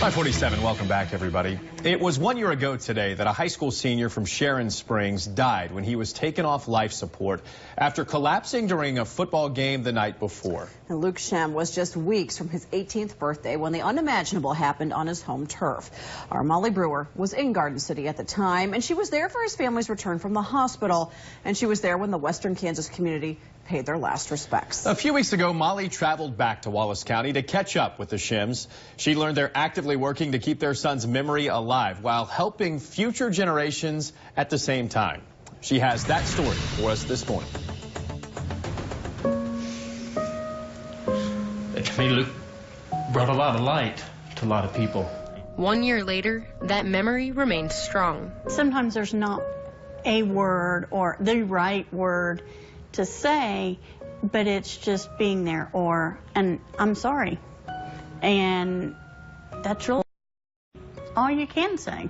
547, welcome back, everybody. It was 1 year ago today that a high school senior from Sharon Springs died when he was taken off life support after collapsing during a football game the night before. And Luke Shem was just weeks from his 18th birthday when the unimaginable happened on his home turf. Our Molly Brewer was in Garden City at the time, and she was there for his family's return from the hospital. And she was there when the Western Kansas community paid their last respects. A few weeks ago, Molly traveled back to Wallace County to catch up with the Shems. She learned they're actively working to keep their son's memory alive while helping future generations at the same time. She has that story for us this morning. To me, Luke brought a lot of light to a lot of people. 1 year later, that memory remains strong. Sometimes there's not a word or the right word to say, but it's just being there, and I'm sorry. And that's really all you can say.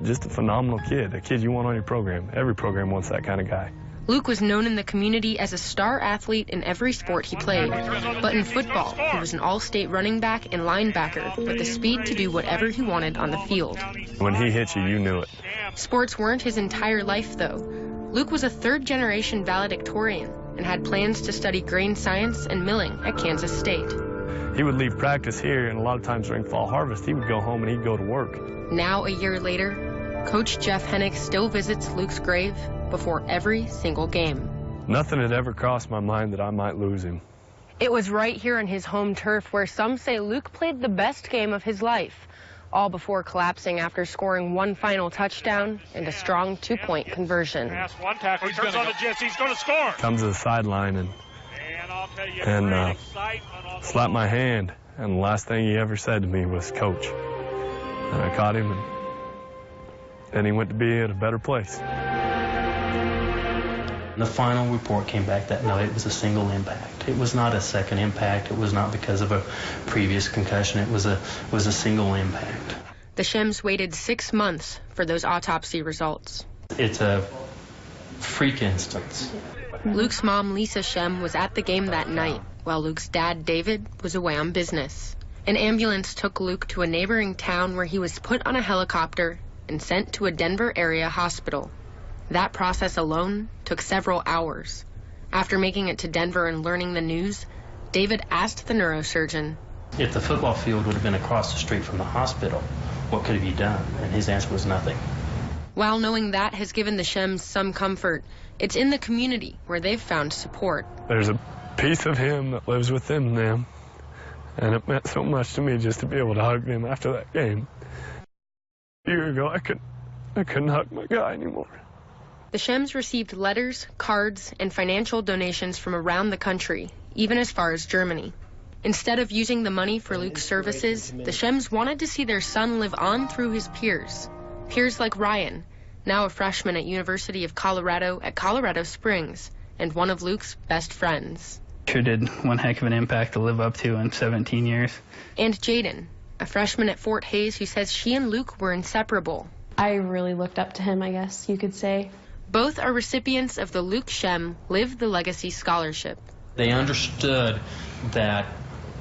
Just a phenomenal kid, a kid you want on your program. Every program wants that kind of guy. Luke was known in the community as a star athlete in every sport he played. But in football, he was an all-state running back and linebacker with the speed to do whatever he wanted on the field. When he hit you, you knew it. Sports weren't his entire life, though. Luke was a third-generation valedictorian and had plans to study grain science and milling at Kansas State. He would leave practice here, and a lot of times during fall harvest, he would go home and he'd go to work. Now, a year later, Coach Jeff Hennick still visits Luke's grave before every single game. Nothing had ever crossed my mind that I might lose him. It was right here on his home turf where some say Luke played the best game of his life, all before collapsing after scoring one final touchdown and a strong two-point conversion. One tackle, he turns on the Jets, he's going to score. Comes to the sideline and slapped my hand, and the last thing he ever said to me was, "Coach." And I caught him, and he went to be at a better place. The final report came back that no, it was a single impact. It was not a second impact. It was not because of a previous concussion. It was a single impact. The Shems waited 6 months for those autopsy results. It's a freak instance. Luke's mom, Lisa Shem, was at the game that night, while Luke's dad, David, was away on business. An ambulance took Luke to a neighboring town where he was put on a helicopter and sent to a Denver area hospital. That process alone took several hours. After making it to Denver and learning the news, David asked the neurosurgeon, if the football field would have been across the street from the hospital, what could have you done? And his answer was nothing. While knowing that has given the Shems some comfort, it's in the community where they've found support. There's a piece of him that lives within them, and it meant so much to me just to be able to hug them after that game. A year ago, I couldn't hug my guy anymore. The Shems received letters, cards, and financial donations from around the country, even as far as Germany. Instead of using the money for Luke's services, the Shems wanted to see their son live on through his peers. Peers like Ryan, now a freshman at University of Colorado at Colorado Springs, and one of Luke's best friends. Sure did one heck of an impact to live up to in 17 years. And Jaden, a freshman at Fort Hays who says she and Luke were inseparable. I really looked up to him, I guess you could say. Both are recipients of the Luke Shem Live the Legacy Scholarship. They understood that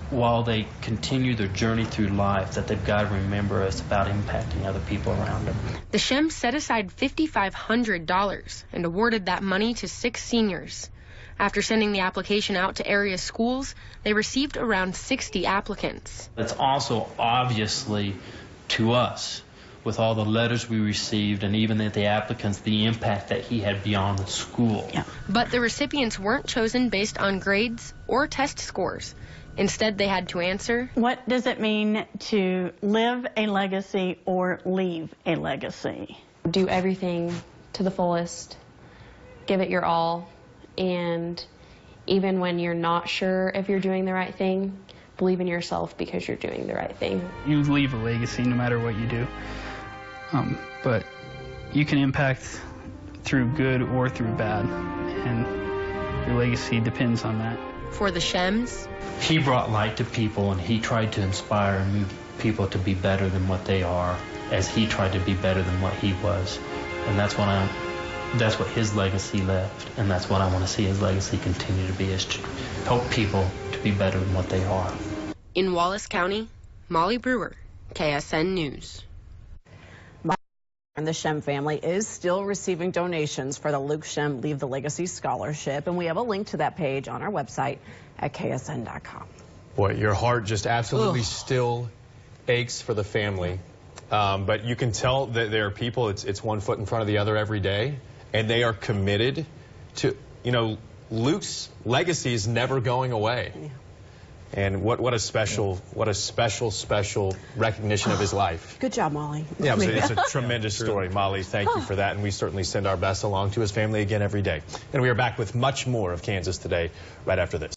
while they continue their journey through life, that they've got to remember it's about impacting other people around them. The Shems set aside $5,500 and awarded that money to 6 seniors. After sending the application out to area schools, they received around 60 applicants. It's also obviously to us, with all the letters we received and even the applicants, the impact that he had beyond the school. Yeah. But the recipients weren't chosen based on grades or test scores. Instead, they had to answer, what does it mean to live a legacy or leave a legacy? Do everything to the fullest, give it your all, and even when you're not sure if you're doing the right thing, believe in yourself because you're doing the right thing. You leave a legacy no matter what you do. But you can impact through good or through bad, and your legacy depends on that. For the Shems, he brought light to people, and he tried to inspire and move people to be better than what they are, as he tried to be better than what he was. And that's what his legacy left, and that's what I want to see his legacy continue to be, is to help people to be better than what they are. In Wallace County, Molly Brewer, KSN News. And the Shem family is still receiving donations for the Luke Shem Leave the Legacy Scholarship, and we have a link to that page on our website at ksn.com. Boy, your heart just absolutely still aches for the family. But you can tell that there are people, it's one foot in front of the other every day, and they are committed to, Luke's legacy is never going away. Yeah. And what a special recognition of his life. Good job, Molly. Yeah, it's a tremendous story, Molly. Thank you for that, and we certainly send our best along to his family again every day. And we are back with much more of Kansas Today right after this.